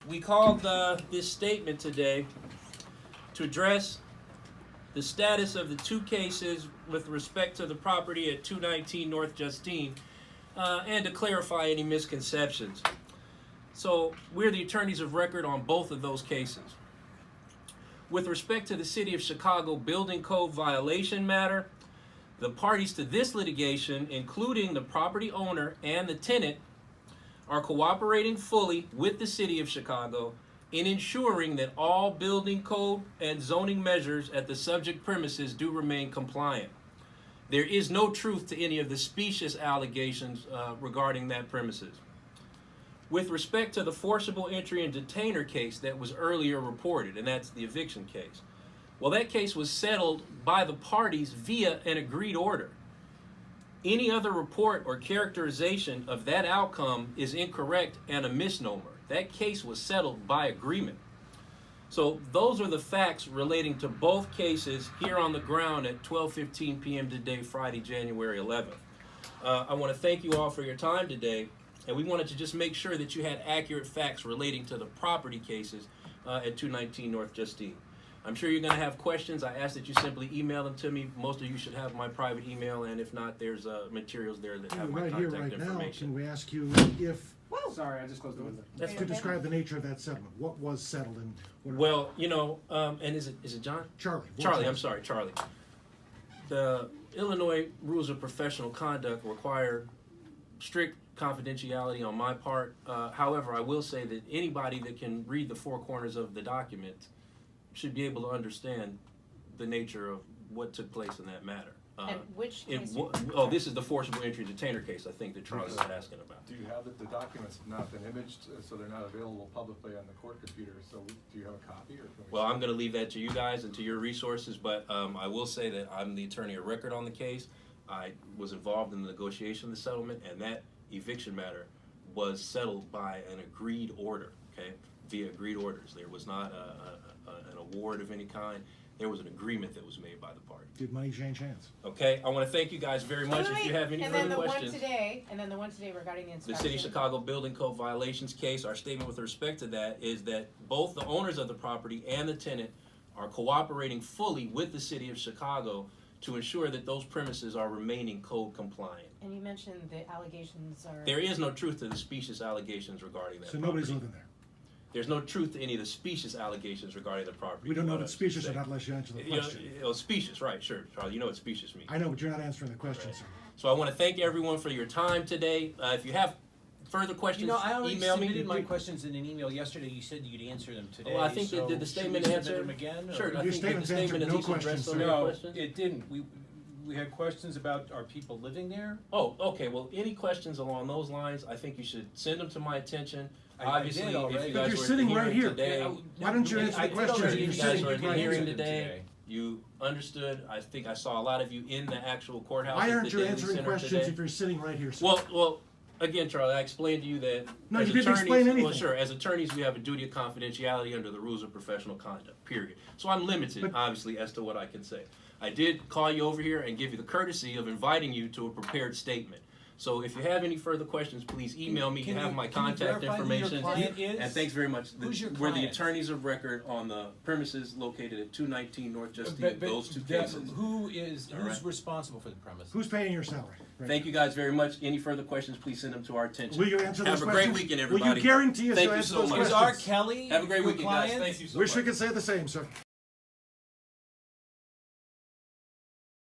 we called this statement today to address the status of the two cases with respect to the property at 219 North Justine and to clarify any misconceptions. So we're the attorneys of record on both of those cases. With respect to the City of Chicago building code violation matter, the parties to this litigation, including the property owner and the tenant, are cooperating fully with the City of Chicago in ensuring that all building code and zoning measures at the subject premises do remain compliant. There is no truth to any of the specious allegations regarding that premises. With respect to the forcible entry and detainer case that was earlier reported, and that's the eviction case, well, that case was settled by the parties via an agreed order. Any other report or characterization of that outcome is incorrect and a misnomer. That case was settled by agreement. So those are the facts relating to both cases here on the ground at 12:15 p.m. today, Friday, January 11th. I want to thank you all for your time today, and we wanted to just make sure that you had accurate facts relating to the property cases at 219 North Justine. I'm sure you're going to have questions. I ask that you simply email them to me. Most of you should have my private email, and if not, there's materials there that have my Right contact here, right now, information. can we ask you if, Sorry, I just closed the window. to describe the nature of that settlement? What was settled and what? Well, you know, and is it John? Charlie. what Charlie, was- I'm sorry, Charlie. The Illinois rules of professional conduct require strict confidentiality on my part. However, I will say that anybody that can read the four corners of the document should be able to understand the nature of what took place in that matter. And which case? This is the forcible entry detainer case, I think, that Charlie was asking about. Do you have the documents have not been imaged, so they're not available publicly on the court computer, so do you have a copy, or can we? Well, I'm going to leave that to you guys and to your resources, but I will say that I'm the attorney of record on the case. I was involved in the negotiation of the settlement, and that eviction matter was settled by an agreed order, okay, via agreed orders. There was not an award of any kind. There was an agreement that was made by the party. Did money change hands? Okay, I want to thank you guys very much. If you have any further questions. And then the one today regarding the The inspection. City of Chicago building code violations case, our statement with respect to that is that both the owners of the property and the tenant are cooperating fully with the City of Chicago to ensure that those premises are remaining code compliant. And you mentioned the allegations are. There is no truth to the specious allegations regarding that So property. nobody's living there? There's no truth to any of the specious allegations regarding the property. We don't know if What it's I specious or say. not unless you answer the question. Specious, right, sure, Charlie, you know what specious means. I know, but you're not answering the question, sir. So I want to thank everyone for your time today. If you have further questions, You know, I already email me. submitted my questions in an email yesterday. You said you'd answer them today. Well, I think so did the should statement we answer submit them again? Sure, or- I Your think did the statement's answered statement at no least address questions, some sir. of your No, questions? it didn't. We had questions about are people living there? Oh, okay. Well, any questions along those lines, I think you should send them to my attention. I Obviously, did if already. you But guys you're were at sitting the right hearing here. today, Why don't you answer I the did questions already if you're you guys sitting were at the right hearing here? today, you understood. I think I saw a lot of you in the actual courthouse. Why at aren't the you Daily answering Center questions today. if you're sitting right here, sir? Well, again, Charlie, I explained to you that No, as you didn't attorneys, explain well, anything. sure, as attorneys, we have a duty of confidentiality under the rules of professional conduct, period. So I'm limited, But- obviously, as to what I can say. I did call you over here and give you the courtesy of inviting you to a prepared statement. So if you have any further questions, please email me. You Can have you- my can you contact verify who your information. client is? And thanks very much. Who's your We're the client? attorneys of record on the premises located at 219 North Justine, But those two that- cases. who's All right. responsible for the premise? Who's paying your salary? Right. Thank you guys very much. Any further questions, please send them to our attention. Will you answer those Have a questions? great weekend, Will everybody. you guarantee us Thank you'll you answer so those much. Is questions? R. Kelly Have a great your weekend, guys. client? Thank you so Wish much. we could say the same, sir.